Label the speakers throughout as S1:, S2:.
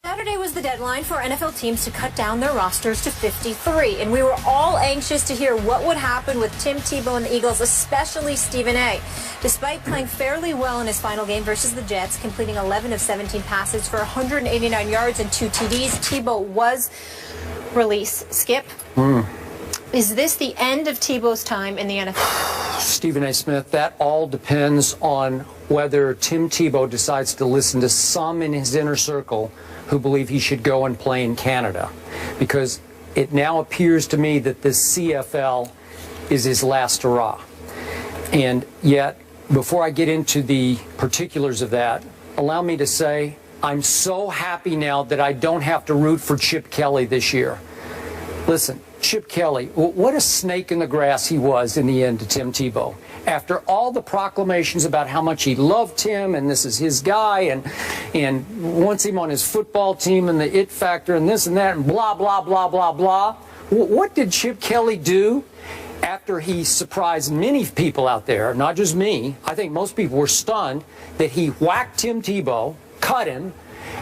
S1: Saturday was the deadline for NFL teams to cut down their rosters to 53, and we were all anxious to hear what would happen with Tim Tebow and the Eagles, especially Stephen A. Despite playing fairly well in his final game versus the Jets, completing 11 of 17 passes for 189 yards and 2 TDs, Tebow was released. Skip, is this the end of Tebow's time in the NFL?
S2: Stephen A. Smith, that all depends on whether Tim Tebow decides to listen to some in his inner circle who believe he should go and play in Canada, because it now appears to me that this CFL is his last hurrah. And yet, before I get into the particulars of that, allow me to say I'm so happy now that I don't have to root for Chip Kelly this year. Listen, Chip Kelly, what a snake in the grass he was in the end to Tim Tebow. After all the proclamations about how much he loved Tim and this is his guy and wants him on his football team and the it factor and this and that and blah, blah, blah, blah, blah. What did Chip Kelly do after he surprised many people out there, not just me? I think most people were stunned that he whacked Tim Tebow, cut him,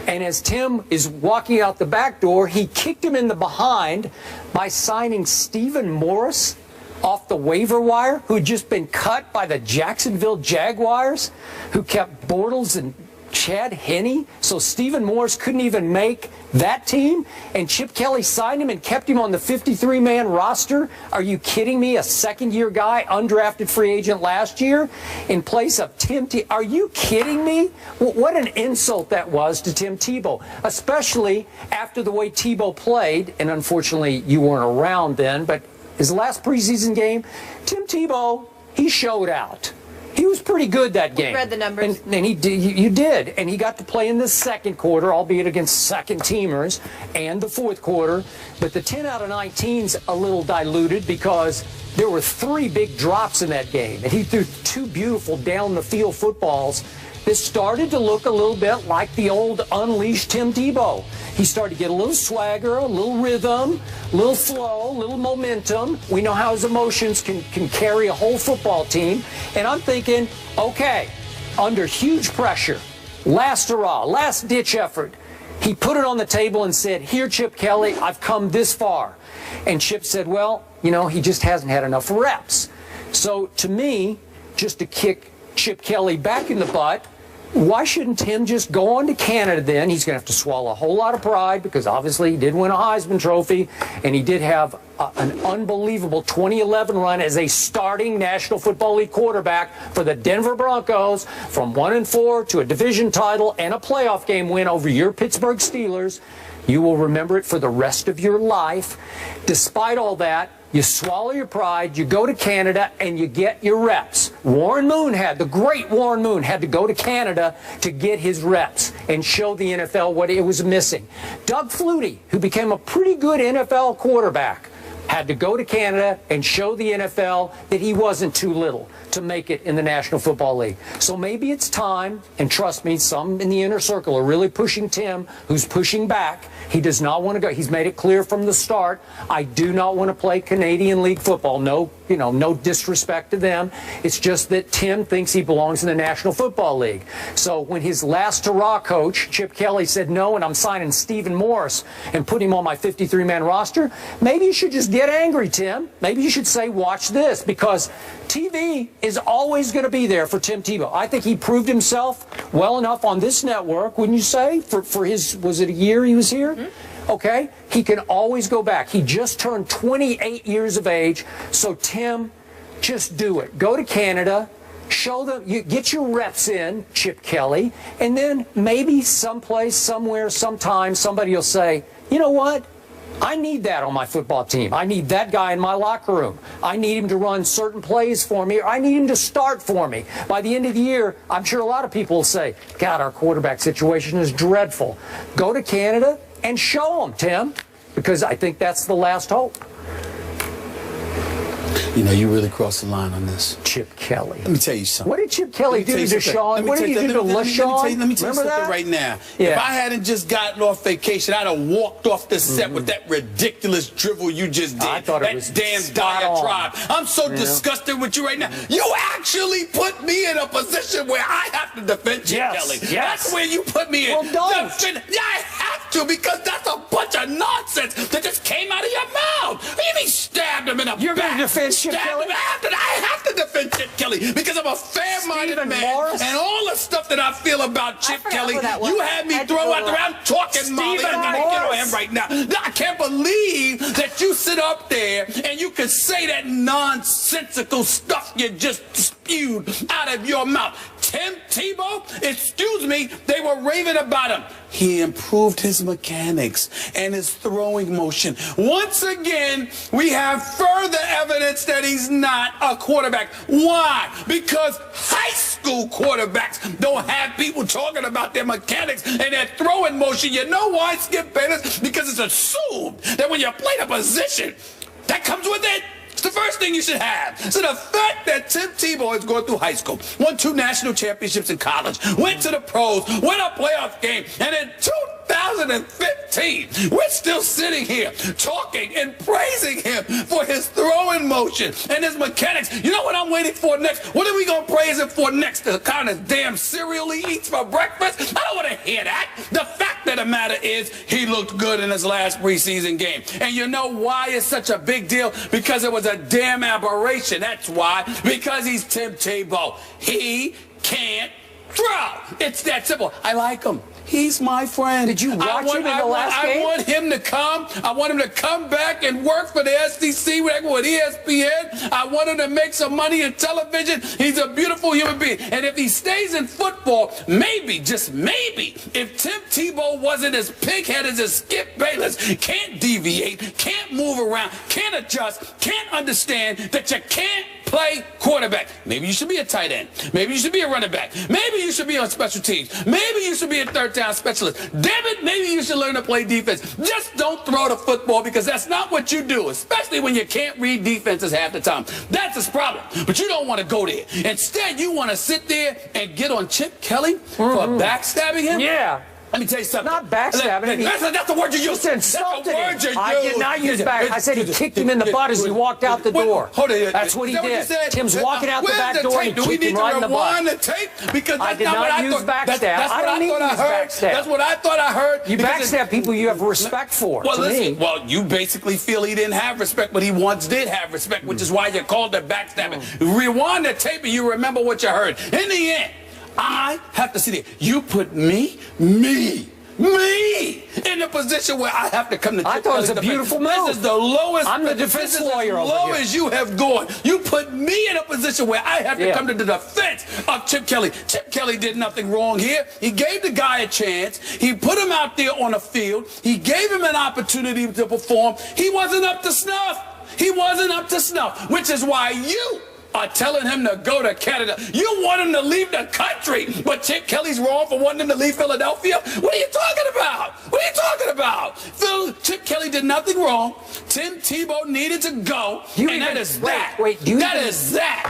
S2: and as Tim is walking out the back door, he kicked him in the behind by signing Stephen Morris off the waiver wire, who had just been cut by the Jacksonville Jaguars, who kept Bortles and Chad Henne. So Stephen Morris couldn't even make that team, and Chip Kelly signed him and kept him on the 53-man roster. Are you kidding me? A second-year guy, undrafted free agent last year, in place of Tim Tebow. Are you kidding me? What an insult that was to Tim Tebow, especially after the way Tebow played. And unfortunately, you weren't around then, but his last preseason game, Tim Tebow, he showed out. He was pretty good that game.
S1: We read the numbers.
S2: And he did, you did. And he got to play in the second quarter, albeit against second-teamers, and the fourth quarter. But the 10 out of 19's a little diluted because there were 3 big drops in that game. And he threw 2 beautiful down-the-field footballs that started to look a little bit like the old unleashed Tim Tebow. He started to get a little swagger, a little rhythm, a little flow, a little momentum. We know how his emotions can carry a whole football team. And I'm thinking, okay, under huge pressure, last hurrah, last-ditch effort, he put it on the table and said, here, Chip Kelly, I've come this far. And Chip said, well, you know, he just hasn't had enough reps. So to me, just to kick Chip Kelly back in the butt, why shouldn't Tim just go on to Canada then? He's going to have to swallow a whole lot of pride because obviously he did win a Heisman Trophy and he did have an unbelievable 2011 run as a starting National Football League quarterback for the Denver Broncos, from 1-4 to a division title and a playoff game win over your Pittsburgh Steelers. You will remember it for the rest of your life. Despite all that, you swallow your pride, you go to Canada, and you get your reps. The great Warren Moon had to go to Canada to get his reps and show the NFL what it was missing. Doug Flutie, who became a pretty good NFL quarterback, had to go to Canada and show the NFL that he wasn't too little to make it in the National Football League. So maybe it's time, and trust me, some in the inner circle are really pushing Tim, who's pushing back. He does not want to go. He's made it clear from the start, I do not want to play Canadian League football. No, no disrespect to them. It's just that Tim thinks he belongs in the National Football League. So when his last hurrah coach, Chip Kelly, said no, and I'm signing Stephen Morris and putting him on my 53-man roster, maybe you should just get angry, Tim. Maybe you should say, watch this, because TV is always going to be there for Tim Tebow. I think he proved himself well enough on this network, wouldn't you say, for his, was it a year he was here? Okay, he can always go back. He just turned 28 years of age, so Tim, just do it. Go to Canada, show them, you get your reps in, Chip Kelly, and then maybe someplace, somewhere, sometime, somebody will say, you know what? I need that on my football team. I need that guy in my locker room. I need him to run certain plays for me, or I need him to start for me. By the end of the year, I'm sure a lot of people will say, God, our quarterback situation is dreadful. Go to Canada and show them, Tim, because I think that's the last hope.
S3: You know, you really crossed the line on this.
S2: Chip Kelly.
S3: Let me tell you something.
S2: What did Chip Kelly do to Sean? What did he do to LaShawn?
S3: Let me tell you something right now.
S2: Yeah.
S3: If I hadn't just gotten off vacation, I'd have walked off the set with that ridiculous drivel you just did.
S2: I thought it was
S3: damn diatribe. I'm so disgusted with you right now. You actually put me in a position where I have to defend Chip Kelly.
S2: Yes.
S3: That's where you put me in.
S2: Well, don't.
S3: I have to. you because that's a bunch of nonsense that just came out of your mouth. What do you mean stabbed him in the back?
S2: You're going to defend Chip Kelly?
S3: I have to defend Chip Kelly because I'm a fair-minded man.
S2: Morris?
S3: And all the stuff that I feel about Chip Kelly,
S1: you
S3: had me throw out around talking, Molly. I gotta get on him right now. I can't believe that you sit up there and you can say that nonsensical stuff you just spewed out of your mouth. Tim Tebow, excuse me, they were raving about him. He improved his mechanics and his throwing motion. Once again, we have further evidence that he's not a quarterback. Why? Because high school quarterbacks don't have people talking about their mechanics and their throwing motion. You know why, Skip Bayless? Because it's assumed that when you play the position, that comes with it. It's the first thing you should have. So the fact that Tim Tebow is going through high school, won 2 national championships in college, went to the pros, won a playoff game, and in 2015, we're still sitting here talking and praising him for his throwing motion and his mechanics. You know what I'm waiting for next? What are we going to praise him for next? The kind of damn cereal he eats for breakfast? I don't want to hear that. The fact of the matter is he looked good in his last preseason game. And you know why it's such a big deal? Because it was a damn aberration. That's why. Because he's Tim Tebow. He can't throw. It's that simple. I like him. He's my friend.
S2: Did you watch him in the last game?
S3: I want him to come. I want him to come back and work for the SEC with ESPN. I want him to make some money in television. He's a beautiful human being. And if he stays in football, maybe, just maybe, if Tim Tebow wasn't as pig-headed as Skip Bayless, can't deviate, can't move around, can't adjust, can't understand that you can't play quarterback. Maybe you should be a tight end. Maybe you should be a running back. Maybe you should be on special teams. Maybe you should be a third down specialist. Damn it, maybe you should learn to play defense. Just don't throw the football because that's not what you do, especially when you can't read defenses half the time. That's his problem. But you don't want to go there. Instead, you want to sit there and get on Chip Kelly for backstabbing him?
S2: Yeah.
S3: Let me tell you something.
S2: Not backstabbing.
S3: That's the word you used.
S2: That's
S3: the word you used.
S2: I did not use back. I said he kicked him in the butt as he walked out the door.
S3: Hold it.
S2: That's what he did. Tim's walking out the back door and
S3: do we
S2: kicked him
S3: need
S2: right
S3: to
S2: in the butt.
S3: rewind the tape? Because
S2: I did not use backstab.
S3: That's what I thought I heard. That's what I thought I heard.
S2: You backstab people you have respect for.
S3: Well,
S2: listen.
S3: Well, you basically feel he didn't have respect, but he once did have respect, which is why you called it backstabbing. Rewind the tape and you remember what you heard. In the end, I have to sit here. You put me in the position where I have to come to.
S2: I thought it was a beautiful move.
S3: This is the lowest.
S2: I'm the defense lawyer over here.
S3: As low as you have gone. You put me in a position where I have to come to the defense of Chip Kelly. Chip Kelly did nothing wrong here. He gave the guy a chance. He put him out there on the field. He gave him an opportunity to perform. He wasn't up to snuff. He wasn't up to snuff, which is why you are telling him to go to Canada. You want him to leave the country, but Chip Kelly's wrong for wanting him to leave Philadelphia? What are you talking about? What are you talking about? Chip Kelly did nothing wrong. Tim Tebow needed to go, that is that.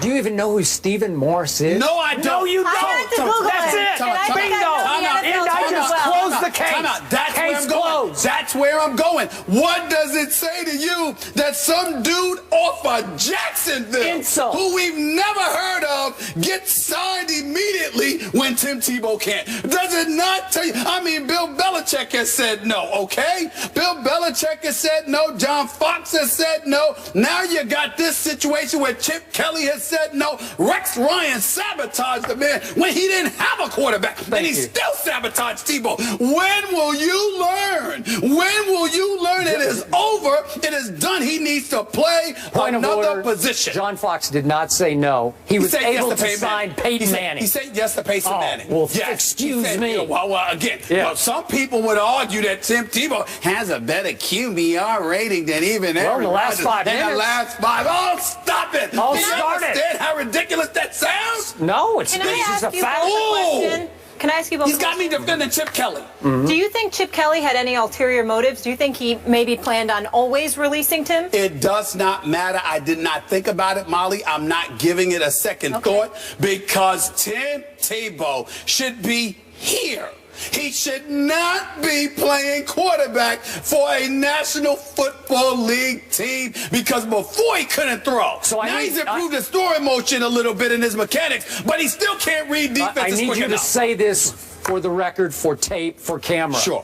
S2: Do you even know who Stephen Morris is?
S3: No, I don't.
S2: No, you don't. That's it. Bingo. I just closed the case.
S3: That's where I'm going. That's where I'm going. What does it say to you that some dude off of Jacksonville, who we've never heard of, gets signed immediately when Tim Tebow can't? Does it not tell you? I mean, Bill Belichick has said no, okay? Bill Belichick has said no. John Fox has said no. Now you got this situation where Chip Kelly has said no. Rex Ryan sabotaged the man when he didn't have a quarterback. And he still sabotaged Tebow. When will you learn? When will you learn it is over? It is done. He needs to play another position.
S2: John Fox did not say no. He was able to sign Peyton Manning.
S3: He said yes to Peyton Manning.
S2: Well, excuse me.
S3: Well, some people would argue that Tim Tebow has a better QBR rating than even Aaron
S2: the last 5 minutes.
S3: The last 5. Oh, stop it.
S2: Oh,
S3: Do you understand how ridiculous that sounds?
S2: No, it's
S1: just
S2: a fact.
S1: Can I ask you about
S3: He's got me defending Chip Kelly.
S1: Do you think Chip Kelly had any ulterior motives? Do you think he maybe planned on always releasing Tim?
S3: It does not matter. I did not think about it, Molly. I'm not giving it a second thought because Tim Tebow should be here. He should not be playing quarterback for a National Football League team because before he couldn't throw. So now he's improved his throwing motion a little bit in his mechanics, but he still can't read defenses.
S2: I need you to say this for the record, for tape, for camera.
S3: Sure.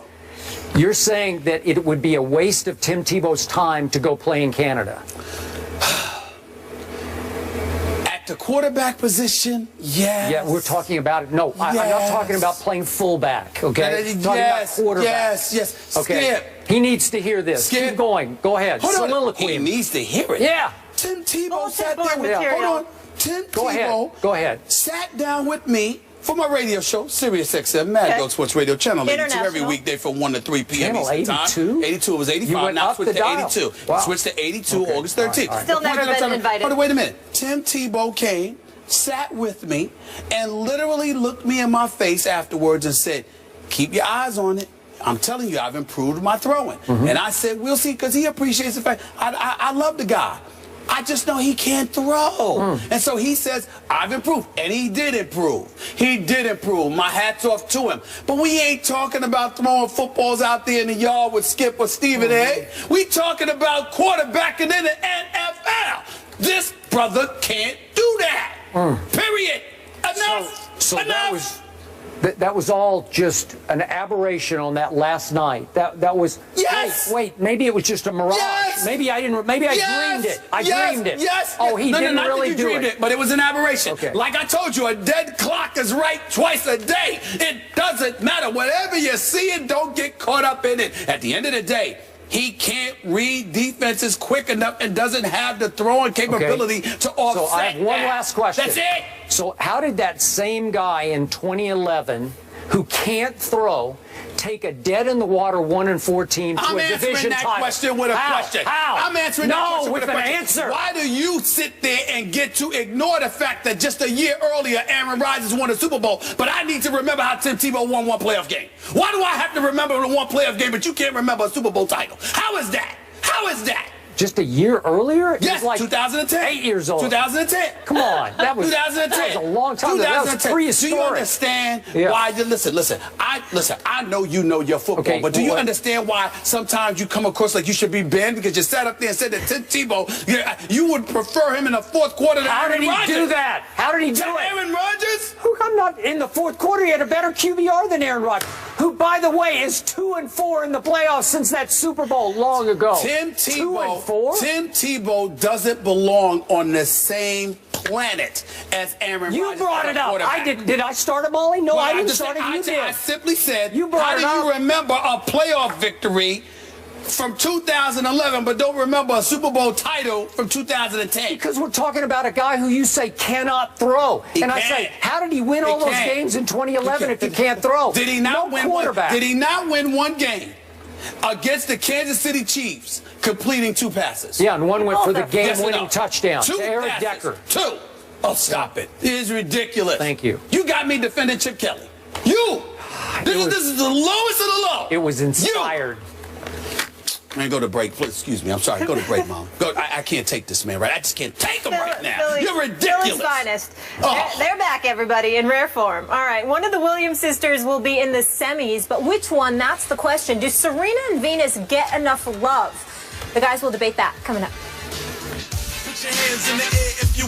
S2: You're saying that it would be a waste of Tim Tebow's time to go play in Canada?
S3: At the quarterback position, yes.
S2: Yeah, we're talking about it. No, I'm not talking about playing fullback, okay? I'm talking about quarterback.
S3: Yes.
S2: Okay.
S3: Skip.
S2: He needs to hear this.
S3: Skip.
S2: Keep going. Go ahead. Soliloquy.
S3: He needs to hear it.
S2: Yeah.
S3: Tim Tebow sat there with
S2: material.
S3: Hold on. Tim Tebow
S2: Go ahead.
S3: Sat down with me for my radio show, Sirius XM, Mad Dog Sports Radio, Channel 82, every weekday from 1 to 3 p.m.
S2: Channel
S3: Eastern
S2: 82?
S3: Time. 82, it was 85, now switched to 82.
S2: Wow.
S3: Switched to 82 August 13th.
S1: All right. Still never been invited.
S3: Hold on, wait a minute. Tim Tebow came, sat with me, and literally looked me in my face afterwards and said, keep your eyes on it. I'm telling you, I've improved my throwing. And I said, we'll see, because he appreciates the fact, I love the guy. I just know he can't throw. And so he says, I've improved. And he did improve. He did improve. My hat's off to him. But we ain't talking about throwing footballs out there in the yard with Skip or Stephen A. We talking about quarterbacking in the NFL. This brother can't do that. Period. Enough.
S2: So
S3: Enough.
S2: that was all just an aberration on that last night. That was wait, maybe it was just a mirage.
S3: Yes.
S2: Maybe I didn't. Maybe I dreamed it. I dreamed it.
S3: Yes.
S2: Oh, he didn't
S3: not
S2: really
S3: that you
S2: do
S3: dreamed
S2: it.
S3: But it was an aberration.
S2: Okay.
S3: Like I told you, a dead clock is right twice a day. It doesn't matter. Whatever you see, it don't get caught up in it. At the end of the day, he can't read defenses quick enough and doesn't have the throwing capability to offset.
S2: So I have one last question.
S3: That's it.
S2: So how did that same guy in 2011 who can't throw take a dead-in-the-water 1-4 team to a division title?
S3: I'm answering that question with a question.
S2: How?
S3: I'm answering that question with a question.
S2: Answer.
S3: Why do you sit there and get to ignore the fact that just a year earlier, Aaron Rodgers won a Super Bowl, but I need to remember how Tim Tebow won one playoff game? Why do I have to remember the one playoff game, but you can't remember a Super Bowl title? How is that? How is that?
S2: Just a year earlier? It
S3: Yes,
S2: was like
S3: 2010.
S2: 8 years old.
S3: 2010.
S2: Come on. That was
S3: 2010.
S2: That was a long time ago. That was prehistoric.
S3: Do you understand why you listen? I know you know your football, but do you understand why sometimes you come across like you should be banned because you sat up there and said that Tim Tebow, you would prefer him in the fourth quarter than Aaron Rodgers?
S2: How did he do that? How did he do it?
S3: Aaron Rodgers?
S2: I'm not in the fourth quarter. He had a better QBR than Aaron Rodgers, who, by the way, is 2-4 in the playoffs since that Super Bowl long ago.
S3: Tim Tebow.
S2: 2-4?
S3: Tim Tebow doesn't belong on the same planet as Aaron Rodgers.
S2: You brought it up. I did. Did I start it, Molly? No, I didn't start it. You did.
S3: I simply said,
S2: you brought it up.
S3: How do you remember a playoff victory from 2011, but don't remember a Super Bowl title from 2010?
S2: Because we're talking about a guy who you say cannot throw. I say, how did he win all those games in 2011 if he can't throw?
S3: Did he not win
S2: quarterback?
S3: Did he not win one game against the Kansas City Chiefs, completing 2 passes?
S2: Yeah, and one went for the game-winning touchdown
S3: to
S2: Eric Decker.
S3: 2. Oh, stop it. It is ridiculous.
S2: Thank you.
S3: You got me defending Chip Kelly. You! This is the lowest of the low.
S2: It was inspired.
S3: Man, go to break. Please, excuse me. I'm sorry. Go to break, Mom. Go. I can't take this, man. Right? I just can't take him right now. You're ridiculous.
S1: Philly's finest. They're back, everybody, in rare form. All right, one of the Williams sisters will be in the semis, but which one? That's the question. Do Serena and Venus get enough love? The guys will debate that coming up.
S3: Put your hands in the air if you